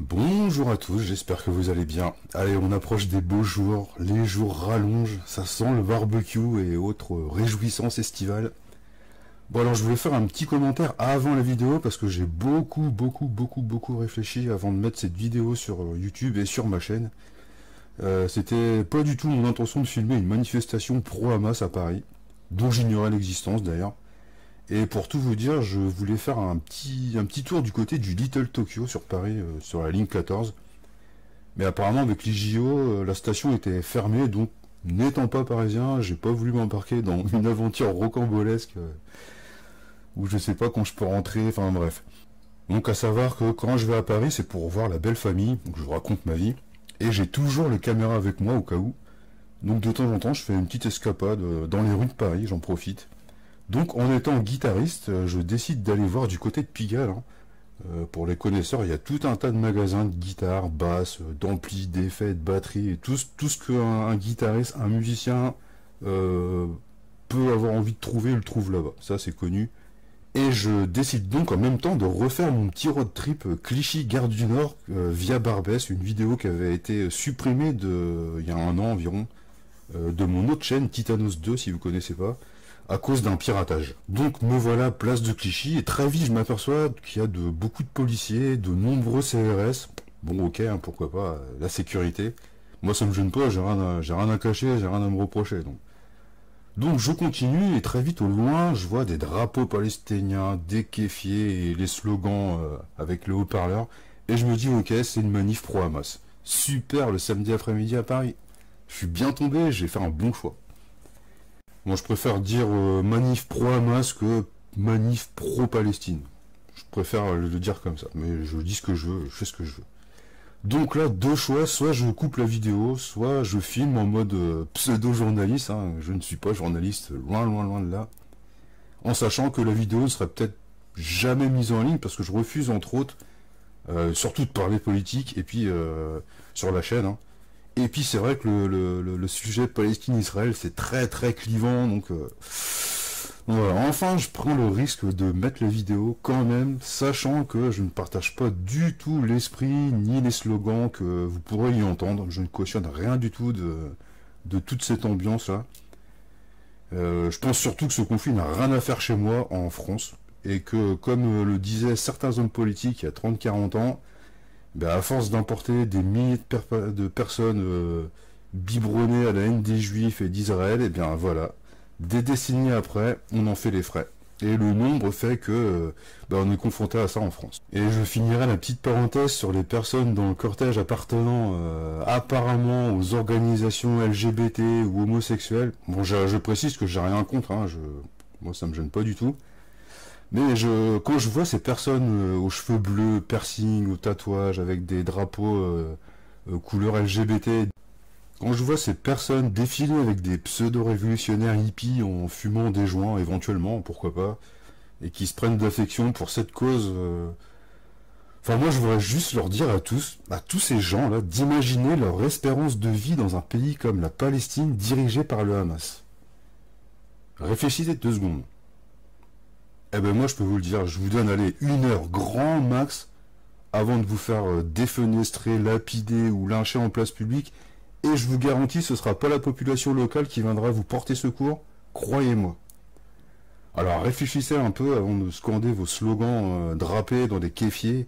Bonjour à tous, j'espère que vous allez bien. Allez, on approche des beaux jours, les jours rallongent, ça sent le barbecue et autres réjouissances estivales. Bon alors je voulais faire un petit commentaire avant la vidéo parce que j'ai beaucoup réfléchi avant de mettre cette vidéo sur YouTube et sur ma chaîne. C'était pas du tout mon intention de filmer une manifestation pro-Hamas à Paris, dont j'ignorais l'existence d'ailleurs. Et pour tout vous dire, je voulais faire un petit tour du côté du Little Tokyo sur Paris, sur la ligne 14. Mais apparemment avec les JO, la station était fermée, donc n'étant pas parisien, j'ai pas voulu m'embarquer dans une aventure rocambolesque où je sais pas quand je peux rentrer, enfin bref. Donc à savoir que quand je vais à Paris, c'est pour voir la belle famille, donc je vous raconte ma vie, et j'ai toujours les caméras avec moi au cas où. Donc de temps en temps, je fais une petite escapade dans les rues de Paris, j'en profite. Donc en étant guitariste, je décide d'aller voir du côté de Pigalle. Pour les connaisseurs, il y a tout un tas de magasins de guitares, basses, d'amplis, d'effets, de batteries, et tout ce qu'un guitariste, un musicien peut avoir envie de trouver, il le trouve là-bas. Ça c'est connu. Et je décide donc en même temps de refaire mon petit road trip Clichy-Gare du Nord via Barbès, une vidéo qui avait été supprimée il y a un an environ, de mon autre chaîne, Titanos 2 si vous connaissez pas, à cause d'un piratage. Donc me voilà place de Clichy et très vite je m'aperçois qu'il y a beaucoup de policiers, de nombreux CRS. Bon ok, hein, pourquoi pas, la sécurité. Moi ça me gêne pas, j'ai rien à cacher, j'ai rien à me reprocher. Donc je continue et très vite au loin je vois des drapeaux palestiniens, des kéfiers et les slogans avec le haut-parleur. Et je me dis ok, c'est une manif pro-Hamas. Super le samedi après-midi à Paris. Je suis bien tombé, j'ai fait un bon choix. Moi, je préfère dire manif pro-Hamas que manif pro-Palestine. Je préfère le dire comme ça. Mais je dis ce que je veux, je fais ce que je veux. Donc là, deux choix. Soit je coupe la vidéo, soit je filme en mode pseudo-journaliste. Hein. Je ne suis pas journaliste, loin de là. En sachant que la vidéo ne serait peut-être jamais mise en ligne, parce que je refuse, entre autres, surtout de parler politique, et puis sur la chaîne, hein. Et puis c'est vrai que le sujet Palestine-Israël c'est très clivant, donc voilà. Enfin je prends le risque de mettre la vidéo quand même, sachant que je ne partage pas du tout l'esprit ni les slogans que vous pourrez y entendre. Je ne cautionne rien du tout de toute cette ambiance là. Je pense surtout que ce conflit n'a rien à faire chez moi en France, et que comme le disaient certains hommes politiques il y a 30-40 ans, ben à force d'importer des milliers de personnes biberonnées à la haine des juifs et d'Israël, et bien voilà, des décennies après, on en fait les frais. Et le nombre fait que on est confronté à ça en France. Et je finirai la petite parenthèse sur les personnes dans le cortège appartenant apparemment aux organisations LGBT ou homosexuelles. Bon, je précise que j'ai rien contre, hein, moi ça me gêne pas du tout. Mais quand je vois ces personnes aux cheveux bleus, piercing, aux tatouages, avec des drapeaux couleur LGBT, quand je vois ces personnes défiler avec des pseudo-révolutionnaires hippies en fumant des joints, éventuellement, pourquoi pas, et qui se prennent d'affection pour cette cause, enfin moi je voudrais juste leur dire à tous ces gens-là, d'imaginer leur espérance de vie dans un pays comme la Palestine dirigé par le Hamas. Réfléchissez 2 secondes. Eh ben moi je peux vous le dire, je vous donne allez 1 heure grand max avant de vous faire défenestrer, lapider ou lyncher en place publique, et je vous garantis ce sera pas la population locale qui viendra vous porter secours, croyez-moi. Alors réfléchissez un peu avant de scander vos slogans drapés dans des kéfiers,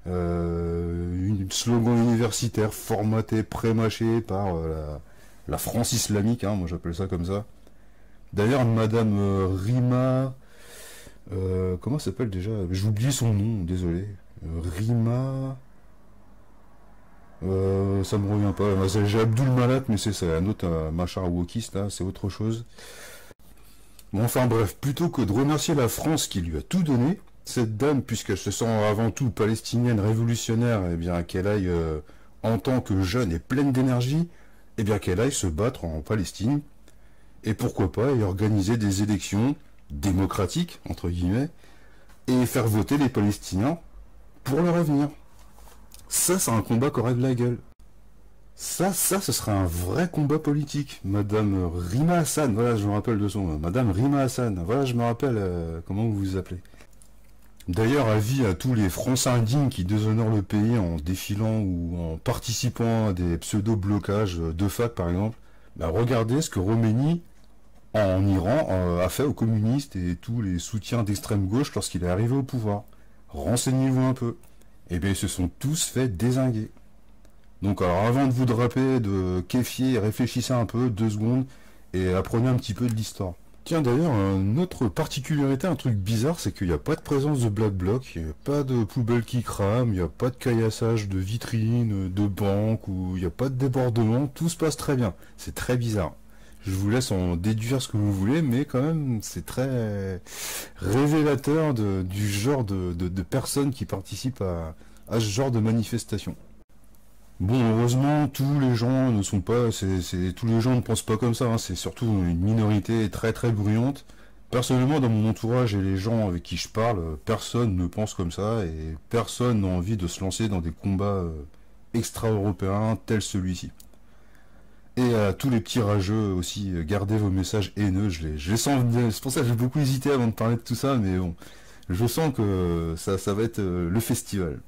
une slogan universitaire formaté, prémâché par la France islamique, hein, moi j'appelle ça comme ça. D'ailleurs madame Rima... comment ça s'appelle déjà? J'ai oublié son nom, désolé. Rima... ça me revient pas. J'ai Abdul Malak, mais c'est un autre machin wokiste, là, c'est autre chose. Bon, enfin bref, plutôt que de remercier la France qui lui a tout donné, cette dame, puisqu'elle se sent avant tout palestinienne révolutionnaire, eh bien qu'elle aille, en tant que jeune et pleine d'énergie, eh bien qu'elle aille se battre en Palestine, et pourquoi pas y organiser des élections démocratiques, entre guillemets, et faire voter les Palestiniens pour leur avenir. Ça, c'est un combat qui aurait de la gueule. Ça, ce serait un vrai combat politique. Madame Rima Hassan, voilà, je me rappelle de son nom. Madame Rima Hassan, voilà, je me rappelle comment vous vous appelez. D'ailleurs, avis à tous les Français indignes qui déshonorent le pays en défilant ou en participant à des pseudo-blocages de fac par exemple, bah regardez ce que Khomeini en Iran a fait aux communistes et tous les soutiens d'extrême gauche lorsqu'il est arrivé au pouvoir. Renseignez-vous un peu. Eh bien, ils se sont tous fait dézinguer. Donc alors avant de vous draper, de kéfier, réfléchissez un peu, 2 secondes, et apprenez un petit peu de l'histoire. Tiens d'ailleurs, une autre particularité, un truc bizarre, c'est qu'il n'y a pas de présence de Black Bloc, il n'y a pas de poubelle qui crame, il n'y a pas de caillassage de vitrines, de banques, ou il n'y a pas de débordement, tout se passe très bien. C'est très bizarre. Je vous laisse en déduire ce que vous voulez, mais quand même, c'est très révélateur du genre de personnes qui participent à ce genre de manifestation. Bon, heureusement, tous les gens ne sont pas, tous les gens ne pensent pas comme ça, hein. C'est surtout une minorité très très bruyante. Personnellement, dans mon entourage et les gens avec qui je parle, personne ne pense comme ça et personne n'a envie de se lancer dans des combats extra-européens tels celui-ci. Et à tous les petits rageux aussi, gardez vos messages haineux, je les sens venir. C'est pour ça que j'ai beaucoup hésité avant de parler de tout ça, mais bon, je sens que ça va être le festival.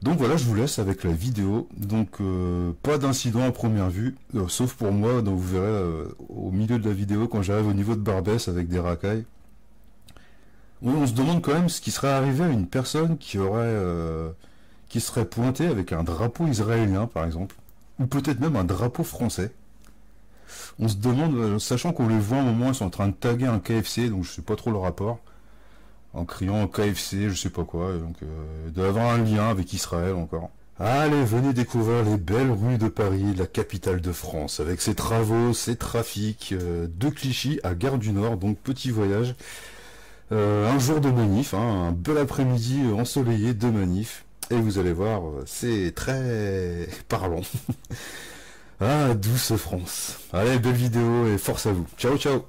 Donc voilà, je vous laisse avec la vidéo. Donc pas d'incident à première vue, sauf pour moi, donc vous verrez au milieu de la vidéo quand j'arrive au niveau de Barbès avec des racailles. Oui, on se demande quand même ce qui serait arrivé à une personne qui serait pointée avec un drapeau israélien par exemple, ou peut-être même un drapeau français. On se demande, sachant qu'on les voit un moment, ils sont en train de taguer un KFC, donc je sais pas trop le rapport. En criant KFC, je sais pas quoi, donc il doit y avoir un lien avec Israël encore. Allez, venez découvrir les belles rues de Paris, la capitale de France, avec ses travaux, ses trafics, de Clichy à Gare du Nord, donc petit voyage. Un jour de manif, hein, un bel après-midi ensoleillé de manif, et vous allez voir, c'est très parlant. Ah, douce France. Allez, belle vidéo et force à vous. Ciao, ciao.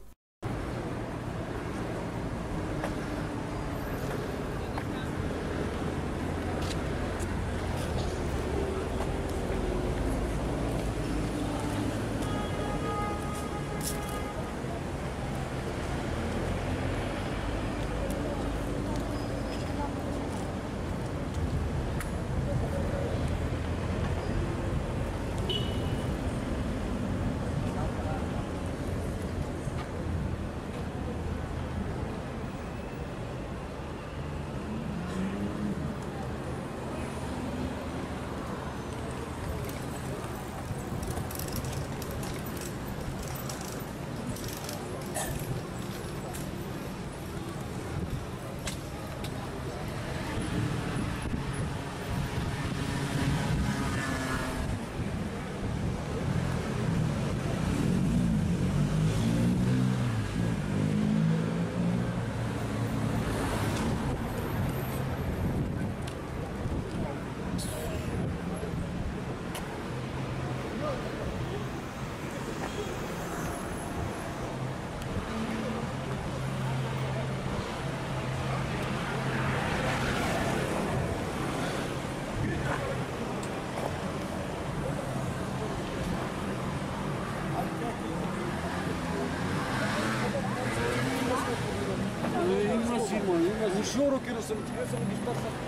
Juro que não sei o que